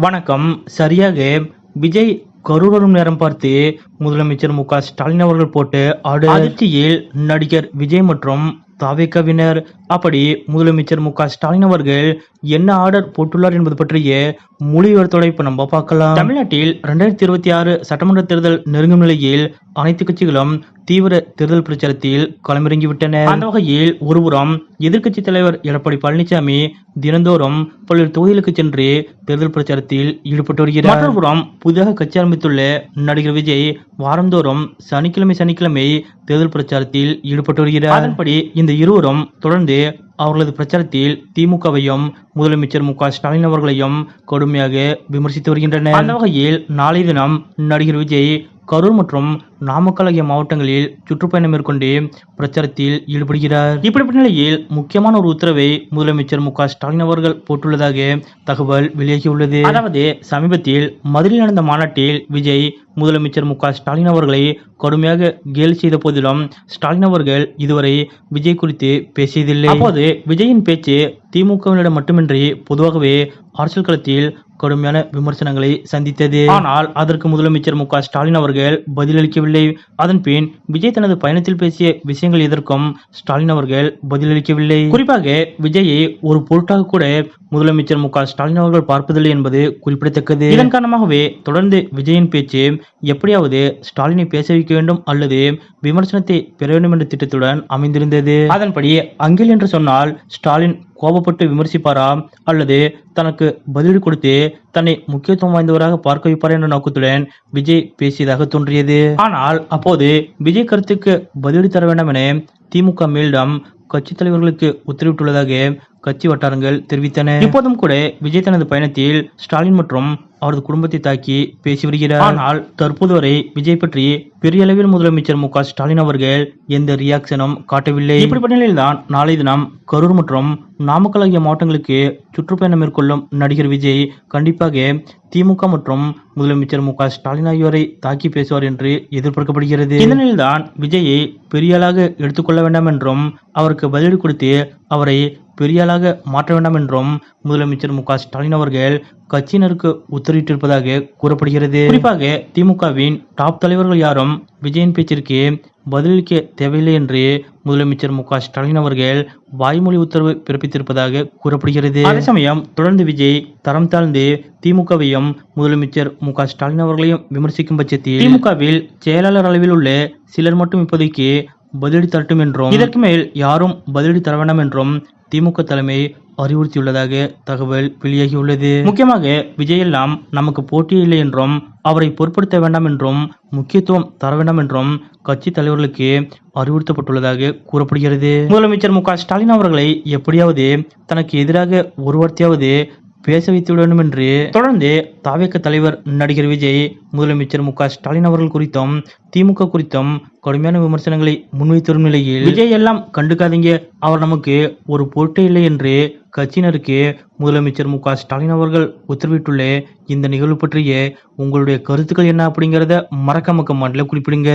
வணக்கம். சரியாக விஜய் கரூர் வரும் நேரம் பார்த்து முதலமைச்சர் மு.க.ஸ்டாலின் அவர்கள் போட்டு அதிர்ச்சியில் நடிகர் விஜய் மற்றும் தாவேகாவினர். அப்படி முதலமைச்சர் மு.க.ஸ்டாலின் அவர்கள் என்ன ஆர்டர் போட்டுள்ளார் என்பது பற்றிய முழு விவரத்தோட இப்ப நம்ம பார்க்கலாம். தமிழ்நாட்டில் 2026 சட்டமன்ற தேர்தல் நெருங்கும் நிலையில் அனைத்து கட்சிகளும் தீவிர தேர்தல் பிரச்சாரத்தில் களமிறங்கிவிட்டன. அந்த வகையில் ஒருபுறம் எதிர்க்கட்சி தலைவர் எடப்பாடி பழனிசாமி தினந்தோறும் பல்வேறு தொகுதிகளுக்கு சென்று தேர்தல் பிரச்சாரத்தில் ஈடுபட்டு வருகிறார். மற்றொருபுறம் புதிதாக கட்சி ஆரம்பித்துள்ள நடிகர் விஜய் வாரந்தோறும் சனிக்கிழமை தேர்தல் பிரச்சாரத்தில் ஈடுபட்டு வருகிறார். அதன்படி இந்த இருவரும் தொடர்ந்து அவர்களது பிரச்சாரத்தில் திமுகவையும் முதலமைச்சர் மு.க.ஸ்டாலின் அவர்களையும் கடுமையாக விமர்சித்து வருகின்றனர். அந்த வகையில் நாளை தினம் நடிகர் விஜய் கரூர் மற்றும் நாமக்கல் ஆகிய மாவட்டங்களில் சுற்றுப்பயணம் மேற்கொண்டு பிரச்சாரத்தில் ஈடுபடுகிறார். இப்படிப்பட்ட நிலையில் முக்கியமான ஒரு உத்தரவை முதலமைச்சர் மு.க.ஸ்டாலின் அவர்கள் போட்டுள்ளதாக தகவல் வெளியாகியுள்ளது. அதாவது சமீபத்தில் மதுரையில் நடந்த மாநாட்டில் விஜய் முதலமைச்சர் மு.க.ஸ்டாலின் அவர்களை கடுமையாக கேலி செய்த போதிலும் ஸ்டாலின் அவர்கள் இதுவரை விஜய் குறித்து பேசியதில்லை. அப்போது விஜயின் பேச்சு திமுகவினரிடம் மட்டுமின்றி பொதுவாகவே அரசியல் களத்தில் கடுமையான விமர்சனங்களை சந்தித்தது. ஆனால் அதற்கு முதலமைச்சர் மு.க.ஸ்டாலின் அவர்கள் பதிலளிக்கவில்லை. அதன் பின் விஜய் தனது பயணத்தில் பேசிய விஷயங்கள் எதற்கும் ஸ்டாலின் அவர்கள் பதிலளிக்கவில்லை. குறிப்பாக விஜயை ஒரு பொருட்டாக கூட முதலமைச்சர் மு.க.ஸ்டாலின் அவர்கள் பார்ப்பதில்லை என்பது குறிப்பிடத்தக்கது. இதன் காரணமாகவே தொடர்ந்து விஜயின் பேச்சு எப்படியாவது ஸ்டாலினை பேச வைக்க வேண்டும் அல்லது விமர்சனத்தை பெற வேண்டும் என்ற திட்டத்துடன் அமைந்திருந்தது. அதன்படி அங்கில் என்று சொன்னால் ஸ்டாலின் கோபப்பட்டு விமர்சிப்பாரா அல்லது தனக்கு பதிலடி கொடுத்து தன்னை முக்கியத்துவம் வாய்ந்தவராக பார்க்க வைப்பார் என்ற நோக்கத்துடன் விஜய் பேசியதாக தோன்றியது. ஆனால் அப்போது விஜய் கருத்துக்கு பதிலடி தர வேண்டாம் என திமுக மேலிடம் கட்சி தலைவர்களுக்கு உத்தரவிட்டுள்ளதாக கட்சி வட்டாரங்கள் தெரிவித்தன. இப்போதும் கூட விஜய் தனது பயணத்தில் ஸ்டாலின் மற்றும் அவரது குடும்பத்தை தாக்கி பேசி வருகிறார். ஆனால் தற்போது வரை விஜய் பற்றி பெரிய அளவில் முதலமைச்சர் மு.க.ஸ்டாலின் அவர்கள் எந்த ரியாக்ஷனும் காட்டவில்லை. இப்படிப்பட்ட நிலையில்தான் நாளை தினம் கரூர் மற்றும் நாமக்கல் ஆகிய மாவட்டங்களுக்கு சுற்றுப்பயணம் மேற்கொள்ளும் நடிகர் விஜய் கண்டிப்பாக திமுக மற்றும் முதலமைச்சர் மு.க.ஸ்டாலின் ஆகியோரை தாக்கி பேசுவார் என்று எதிர்பார்க்கப்படுகிறது. இந்த நிலையில்தான் விஜயை பெரியாளாக எடுத்துக்கொள்ள வேண்டாம் என்றும் அவருக்கு பதிலடி கொடுத்து அவரை பெரியாளாக மாற்ற வேண்டாம் என்றும் முதலமைச்சர் மு.க.ஸ்டாலின் அவர்கள் கட்சியினருக்கு உத்தரவிட்டிருப்பதாக கூறப்படுகிறது. குறிப்பாக திமுகவின் டாப் தலைவர்கள் யாரும் விஜயின் பேச்சிற்கு பதிலளிக்க தேவையில்லை என்று முதலமைச்சர் மு.க.ஸ்டாலின் அவர்கள் வாய்மொழி உத்தரவு பிறப்பித்திருப்பதாக கூறப்படுகிறது. அதே சமயம் தொடர்ந்து விஜய் தரம் தாழ்ந்து திமுகவையும் முதலமைச்சர் மு.க.ஸ்டாலின் அவர்களையும் விமர்சிக்கும் பட்சத்தில் திமுகவில் செயலாளர் அளவில் உள்ள சிலர் மட்டும் இப்போதைக்கு பதிலடி தரட்டும் என்றும் இதற்கு மேல் யாரும் பதிலடி தர வேண்டாம் என்றும் திமுக தலைமை அறிவுறுத்தியுள்ளதாக தகவல் வெளியாகியுள்ளது. முக்கியமாக விஜய் எல்லாம் நமக்கு போட்டியே இல்லை என்றும் அவரை பொருட்படுத்த வேண்டாம் என்றும் முக்கியத்துவம் தர வேண்டாம் என்றும் கட்சி தலைவர்களுக்கு அறிவுறுத்தப்பட்டுள்ளதாக கூறப்படுகிறது. முதலமைச்சர் மு.க.ஸ்டாலின் அவர்களை எப்படியாவது தனக்கு எதிராக ஒரு வார்த்தையாவது பேச வைத்து விட வேண்டும் என்று தொடர்ந்து தாவேக தலைவர் நடிகர் விஜய் முதலமைச்சர் மு.க.ஸ்டாலின் அவர்கள் குறித்தும் திமுக குறித்தும் கடுமையான விமர்சனங்களை முன்வைத்து வரும் நிலையில் விஜய் எல்லாம் கண்டுக்காதீங்க, அவர் நமக்கு ஒரு போட்டே இல்லை என்று கட்சியினருக்கு முதலமைச்சர் மு.க.ஸ்டாலின் அவர்கள் உத்தரவிட்டுள்ள இந்த நிகழ்வு பற்றிய உங்களுடைய கருத்துக்கள் என்ன அப்படிங்கறத மறக்காம கமெண்ட்ல குறிப்பிடுங்க.